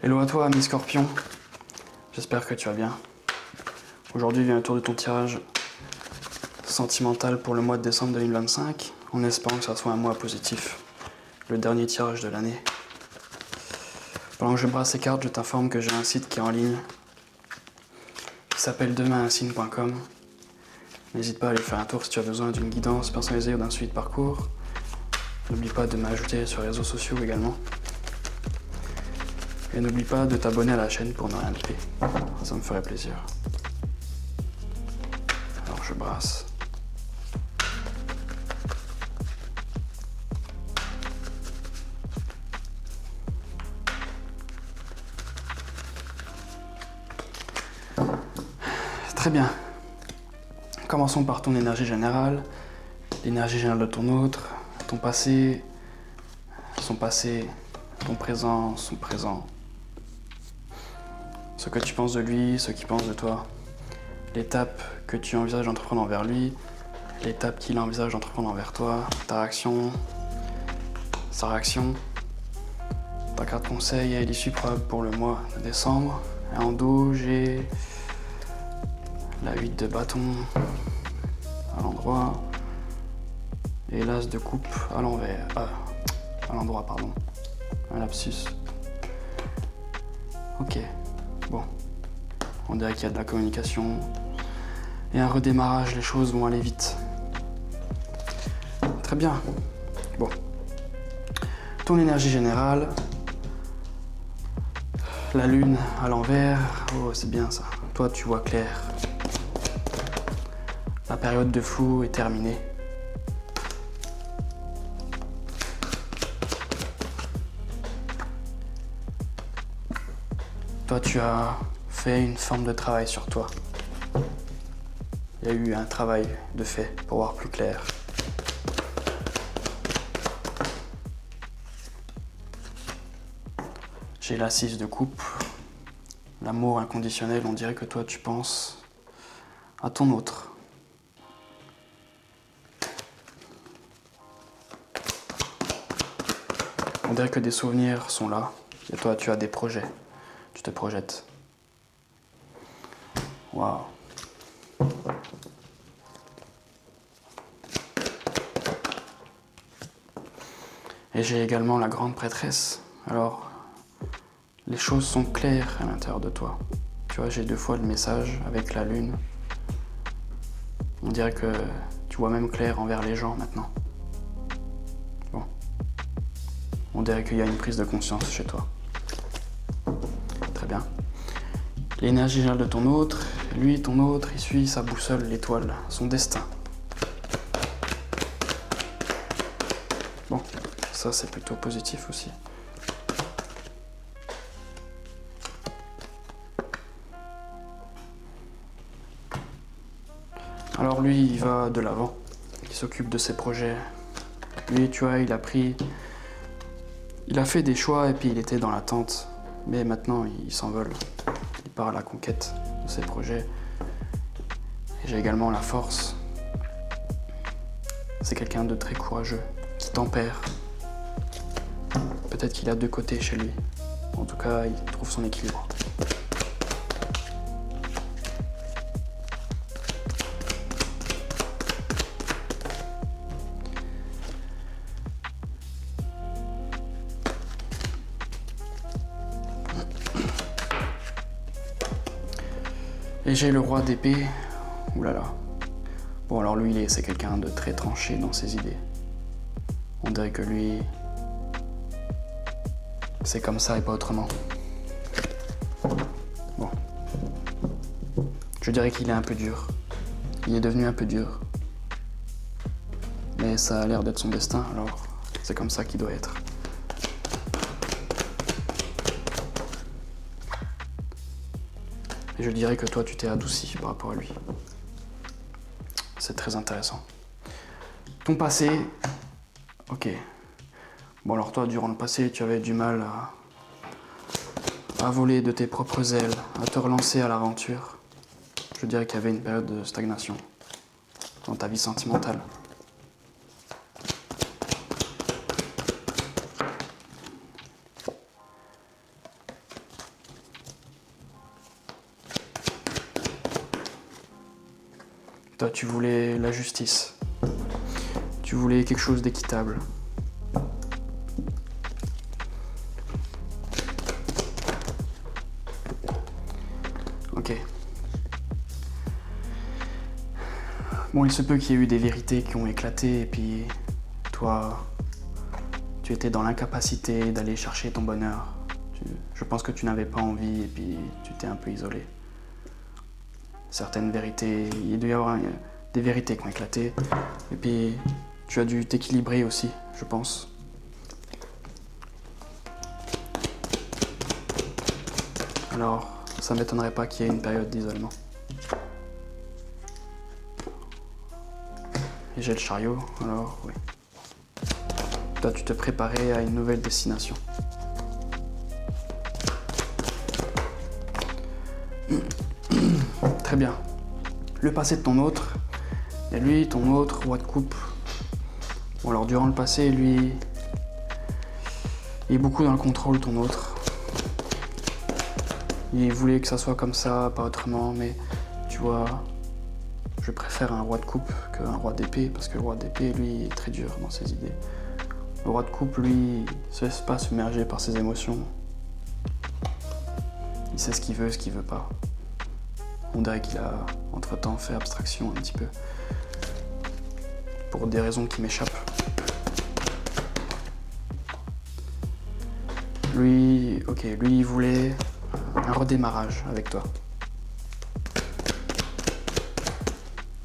Hello à toi, ami Scorpion. J'espère que tu vas bien. Aujourd'hui vient le tour de ton tirage sentimental pour le mois de décembre 2025, en espérant que ça soit un mois positif. Le dernier tirage de l'année. Pendant que je brasse ces cartes, je t'informe que j'ai un site qui est en ligne, qui s'appelle demainunsigne.com. N'hésite pas à aller faire un tour si tu as besoin d'une guidance personnalisée ou d'un suivi de parcours. N'oublie pas de m'ajouter sur les réseaux sociaux également. Et n'oublie pas de t'abonner à la chaîne pour ne rien louper. Ça me ferait plaisir. Alors je brasse. Très bien. Commençons par ton énergie générale, l'énergie générale de ton autre, ton passé, son passé, ton présent, son présent. Ce que tu penses de lui, ce qu'il pense de toi. L'étape que tu envisages d'entreprendre envers lui, l'étape qu'il envisage d'entreprendre envers toi, ta réaction, sa réaction, ta carte conseil et l'issue probable pour le mois de décembre. Et en dos, j'ai la 8 de bâton à l'endroit et l'as de coupe à l'envers, à l'endroit, pardon. Un lapsus. Ok, bon. On dirait qu'il y a de la communication et un redémarrage, les choses vont aller vite. Très bien. Bon. Ton énergie générale, la lune à l'envers, oh c'est bien ça. Toi tu vois clair. La période de flou est terminée. Toi tu as fait une forme de travail sur toi. Il y a eu un travail de fait pour voir plus clair. J'ai la 6 de coupe. L'amour inconditionnel, on dirait que toi tu penses à ton autre. On dirait que des souvenirs sont là. Et toi tu as des projets. Tu te projettes. Waouh. Et j'ai également la grande prêtresse. Alors, les choses sont claires à l'intérieur de toi. Tu vois, j'ai 2 fois le message avec la lune. On dirait que tu vois même clair envers les gens maintenant. Bon. On dirait qu'il y a une prise de conscience chez toi. Très bien. L'énergie générale de ton autre, lui, ton autre, il suit sa boussole, l'étoile, son destin. Bon, ça c'est plutôt positif aussi. Alors lui, il va de l'avant, il s'occupe de ses projets. Lui, tu vois, il a fait des choix et puis il était dans l'attente. Mais maintenant, il s'envole. Il part à la conquête de ses projets. Et j'ai également la force. C'est quelqu'un de très courageux, qui tempère. Peut-être qu'il a 2 côtés chez lui. En tout cas, il trouve son équilibre. Et j'ai le roi d'épée. Ouh là là. Bon alors lui, c'est quelqu'un de très tranché dans ses idées. On dirait que lui, c'est comme ça et pas autrement. Bon. Je dirais qu'il est un peu dur. Il est devenu un peu dur. Mais ça a l'air d'être son destin, alors c'est comme ça qu'il doit être. Et je dirais que toi, tu t'es adouci par rapport à lui. C'est très intéressant. Ton passé, ok. Bon alors toi, durant le passé, tu avais du mal à voler de tes propres ailes, à te relancer à l'aventure. Je dirais qu'il y avait une période de stagnation dans ta vie sentimentale. Toi, tu voulais la justice. Tu voulais quelque chose d'équitable. Ok. Bon, il se peut qu'il y ait eu des vérités qui ont éclaté, et puis toi, tu étais dans l'incapacité d'aller chercher ton bonheur. Je pense que tu n'avais pas envie, et puis tu t'es un peu isolé. Certaines vérités, il doit y avoir des vérités qui ont éclaté, et puis tu as dû t'équilibrer aussi, je pense. Alors, ça ne m'étonnerait pas qu'il y ait une période d'isolement. Et j'ai le chariot, alors oui. Toi, tu te préparais à une nouvelle destination. Très bien. Le passé de ton autre, et lui, ton autre, roi de coupe. Bon, alors durant le passé, lui, il est beaucoup dans le contrôle, ton autre. Il voulait que ça soit comme ça, pas autrement, mais tu vois, je préfère un roi de coupe qu'un roi d'épée, parce que le roi d'épée, lui, est très dur dans ses idées. Le roi de coupe, lui, il se laisse pas submerger par ses émotions. Il sait ce qu'il veut pas. On dirait qu'il a, entre-temps, fait abstraction un petit peu. Pour des raisons qui m'échappent. Lui, ok, lui, il voulait un redémarrage avec toi.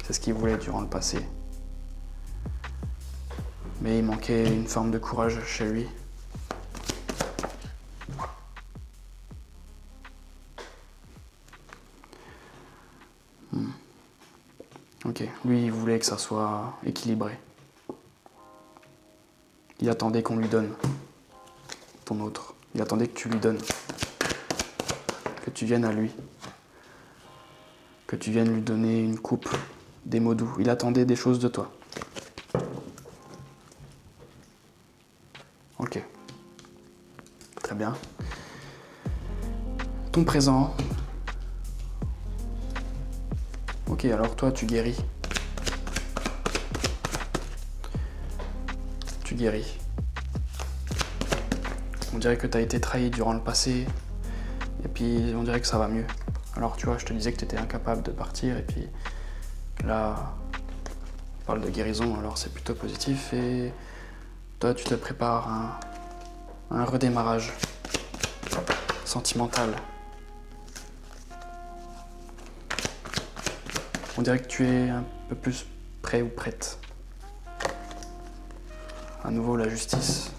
C'est ce qu'il voulait durant le passé. Mais il manquait une forme de courage chez lui. Ok, lui, il voulait que ça soit équilibré. Il attendait qu'on lui donne. Ton autre. Il attendait que tu lui donnes. Que tu viennes à lui. Que tu viennes lui donner une coupe, des mots doux. Il attendait des choses de toi. Ok. Très bien. Ton présent. Ok, alors toi, tu guéris. Tu guéris. On dirait que tu as été trahi durant le passé, et puis on dirait que ça va mieux. Alors tu vois, je te disais que tu étais incapable de partir, et puis là, on parle de guérison, alors c'est plutôt positif, et toi, tu te prépares à un redémarrage sentimental. On dirait que tu es un peu plus prêt ou prête. À nouveau, la justice.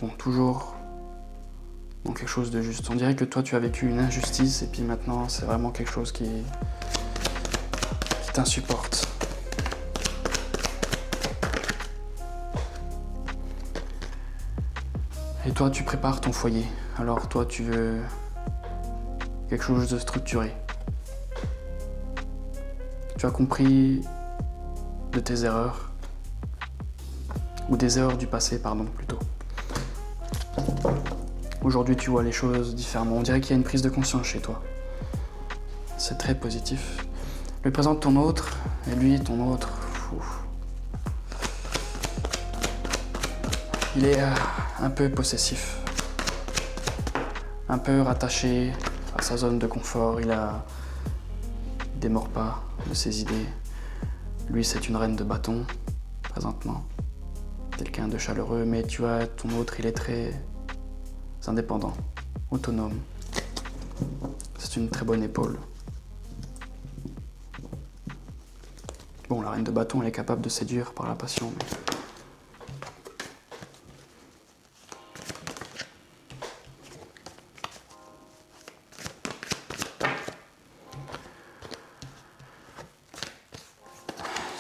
Bon, toujours dans quelque chose de juste. On dirait que toi, tu as vécu une injustice, et puis maintenant, c'est vraiment quelque chose qui t'insupporte. Et toi, tu prépares ton foyer. Alors toi, tu veux quelque chose de structuré. Tu as compris de tes erreurs, ou des erreurs du passé, pardon, plutôt. Aujourd'hui, tu vois les choses différemment. On dirait qu'il y a une prise de conscience chez toi. C'est très positif. Le présent de ton autre, et lui, ton autre, il est un peu possessif. Un peu rattaché à sa zone de confort. Il démord pas de ses idées. Lui, c'est une reine de bâton, présentement. Quelqu'un de chaleureux, mais tu vois, ton autre, il est très indépendant, autonome. C'est une très bonne épaule. Bon, la reine de bâton, elle est capable de séduire par la passion, mais...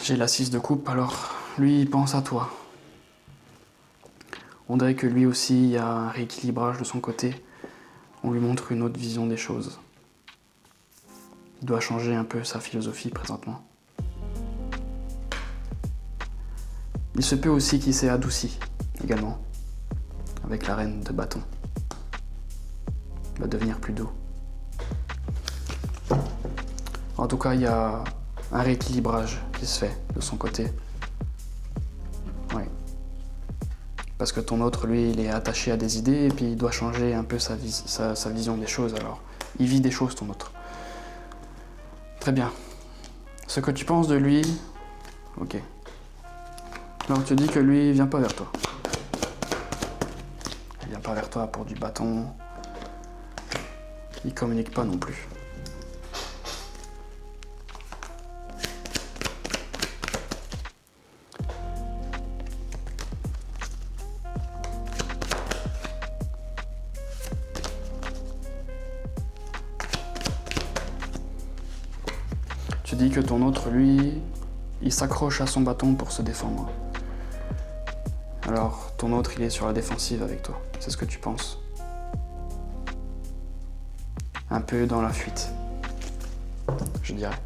J'ai la 6 de coupe, alors lui, il pense à toi. On dirait que lui aussi, il y a un rééquilibrage de son côté. On lui montre une autre vision des choses. Il doit changer un peu sa philosophie présentement. Il se peut aussi qu'il s'est adouci, également, avec la reine de bâton. Il va devenir plus doux. En tout cas, il y a un rééquilibrage qui se fait de son côté. Oui. Parce que ton autre, lui, il est attaché à des idées et puis il doit changer un peu sa vision des choses. Alors, il vit des choses, ton autre. Très bien. Ce que tu penses de lui, ok. Alors, tu dis que lui, il vient pas vers toi. Il vient pas vers toi pour du bâton. Il communique pas non plus. Tu dis que ton autre, lui, il s'accroche à son bâton pour se défendre. Alors, ton autre, il est sur la défensive avec toi. C'est ce que tu penses. Un peu dans la fuite, je dirais.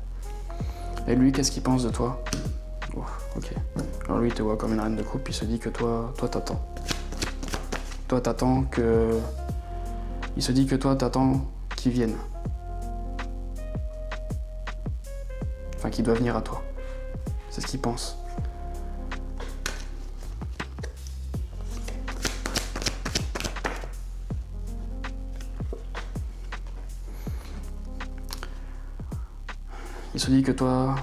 Et lui, qu'est-ce qu'il pense de toi? Oh, ok. Alors lui, il te voit comme une reine de coupe, il se dit que toi t'attends. Toi, t'attends que... Il se dit que toi, t'attends qu'il vienne. Enfin, qu'il doit venir à toi. C'est ce qu'il pense. Il se dit que toi,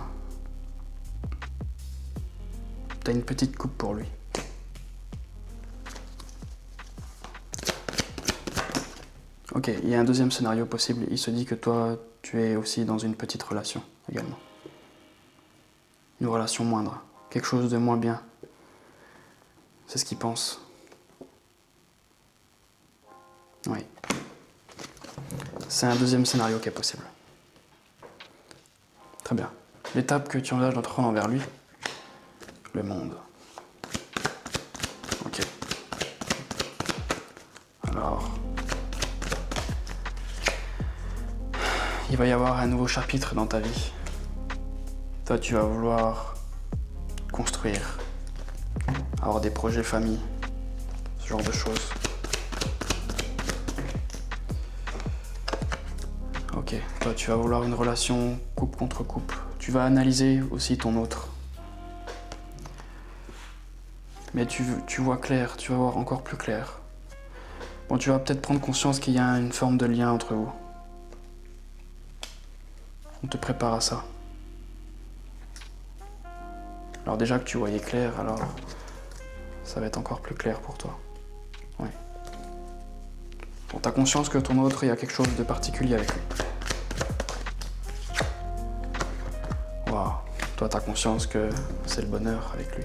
t'as une petite coupe pour lui. Ok, il y a un deuxième scénario possible. Il se dit que toi, tu es aussi dans une petite relation également. Une relation moindre, quelque chose de moins bien. C'est ce qu'il pense. Oui. C'est un deuxième scénario qui est possible. Très bien. L'étape que tu envisages d'entreprendre envers lui, le monde. Ok. Alors, il va y avoir un nouveau chapitre dans ta vie. Toi, tu vas vouloir construire, avoir des projets famille, ce genre de choses. Ok, toi, tu vas vouloir une relation couple contre couple. Tu vas analyser aussi ton autre. Mais tu vois clair, tu vas voir encore plus clair. Bon, tu vas peut-être prendre conscience qu'il y a une forme de lien entre vous. On te prépare à ça. Alors déjà que tu voyais clair, alors ça va être encore plus clair pour toi. Oui. Bon, t'as conscience que ton autre, il y a quelque chose de particulier avec lui. Waouh. Toi, t'as conscience que c'est le bonheur avec lui.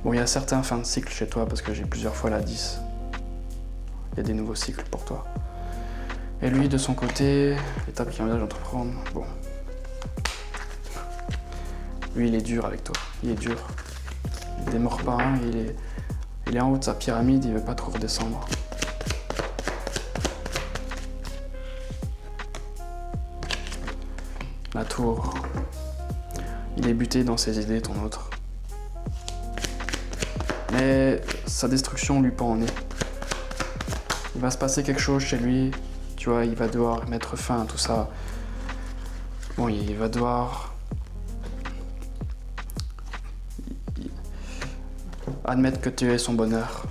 Bon, il y a certains fins de cycle chez toi parce que j'ai plusieurs fois la 10. Il y a des nouveaux cycles pour toi. Et lui, de son côté, l'étape qu'il envisage d'entreprendre, bon. Lui, il est dur avec toi. Il est dur. Il démord pas, hein, il est en haut de sa pyramide, il veut pas trop redescendre. La tour. Il est buté dans ses idées, ton autre. Mais sa destruction lui pend au nez. Il va se passer quelque chose chez lui, tu vois, il va devoir mettre fin à tout ça. Bon, il va devoir admettre que tu es son bonheur.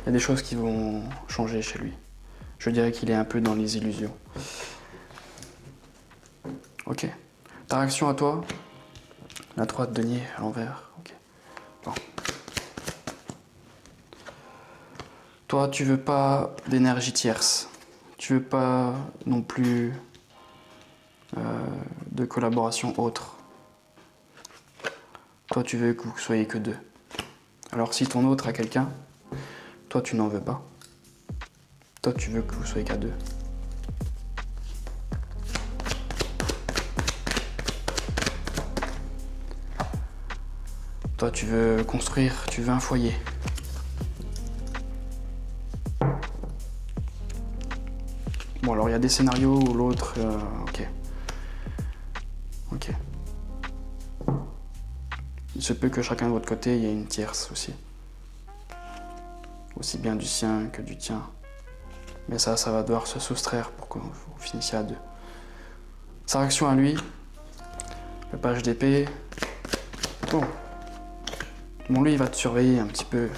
Il y a des choses qui vont changer chez lui. Je dirais qu'il est un peu dans les illusions. Ok. Ta réaction à toi? La 3 de denier à l'envers. Ok. Bon. Toi, tu veux pas d'énergie tierce. Tu veux pas non plus de collaboration autre. Toi, tu veux que vous soyez que deux. Alors si ton autre a quelqu'un, toi, tu n'en veux pas. Toi, tu veux que vous soyez qu'à deux. Toi, tu veux construire, tu veux un foyer. Bon, alors il y a des scénarios où l'autre... ok. Ok. Il se peut que chacun de votre côté, il y ait une tierce aussi. aussi bien du sien que du tien. Mais ça va devoir se soustraire pour que vous finissiez à deux. Sa réaction à lui, le page d'épée. Bon, lui, il va te surveiller un petit peu.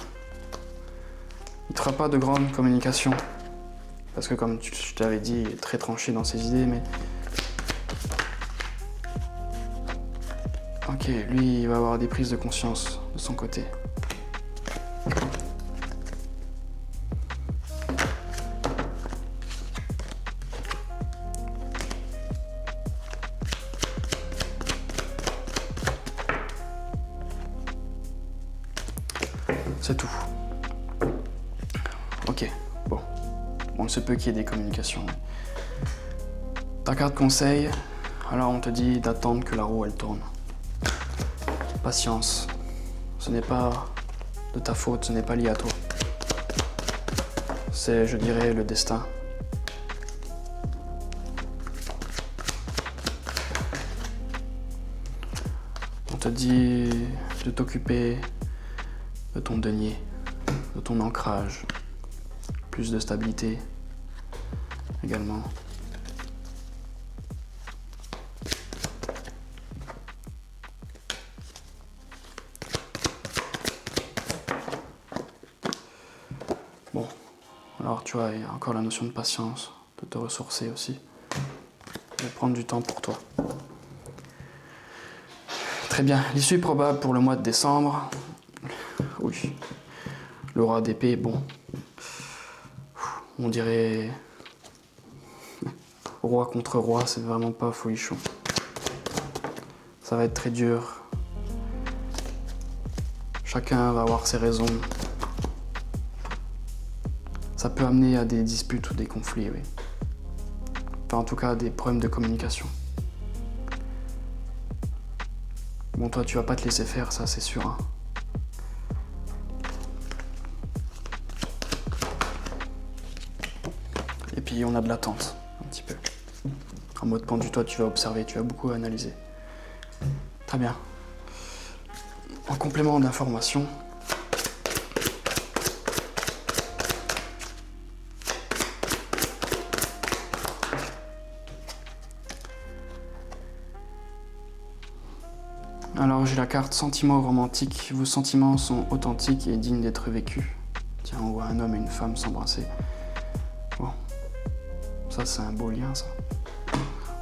Il ne te fera pas de grande communication. Parce que comme je t'avais dit, il est très tranché dans ses idées, mais... Ok, lui, il va avoir des prises de conscience de son côté. C'est tout. Ok, bon. On se peut qu'il y ait des communications. Ta carte conseil, alors on te dit d'attendre que la roue elle tourne. Patience. Ce n'est pas de ta faute, ce n'est pas lié à toi. C'est, je dirais, le destin. On te dit de t'occuper de ton denier, de ton ancrage, plus de stabilité également. Bon, alors tu vois, il y a encore la notion de patience, de te ressourcer aussi, de prendre du temps pour toi. Très bien, l'issue probable pour le mois de décembre. Oui, le roi d'épée, bon, on dirait roi contre roi, c'est vraiment pas folichon. Ça va être très dur. Chacun va avoir ses raisons. Ça peut amener à des disputes ou des conflits, oui. Enfin, en tout cas, des problèmes de communication. Bon, toi, tu vas pas te laisser faire, ça, c'est sûr, hein. Et puis, on a de l'attente, un petit peu. En mode pendu, toi, tu vas observer, tu vas beaucoup analyser. Très bien. En complément d'information, alors j'ai la carte sentiments romantiques. Vos sentiments sont authentiques et dignes d'être vécus. Tiens, on voit un homme et une femme s'embrasser. Bon, ça c'est un beau lien, ça.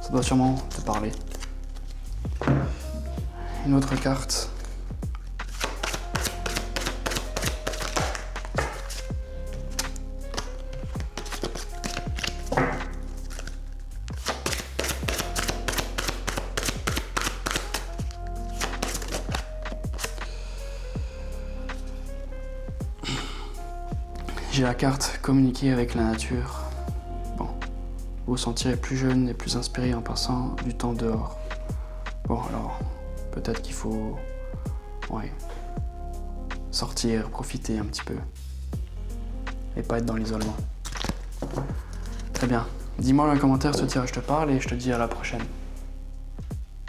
Ça doit sûrement te parler. Une autre carte. J'ai la carte communiquer avec la nature. Bon, vous vous sentirez plus jeune et plus inspiré en passant du temps dehors. Bon, alors, peut-être qu'il faut... ouais, sortir, profiter un petit peu. Et pas être dans l'isolement. Très bien. Dis-moi dans les commentaires ce tirage te parle et je te dis à la prochaine.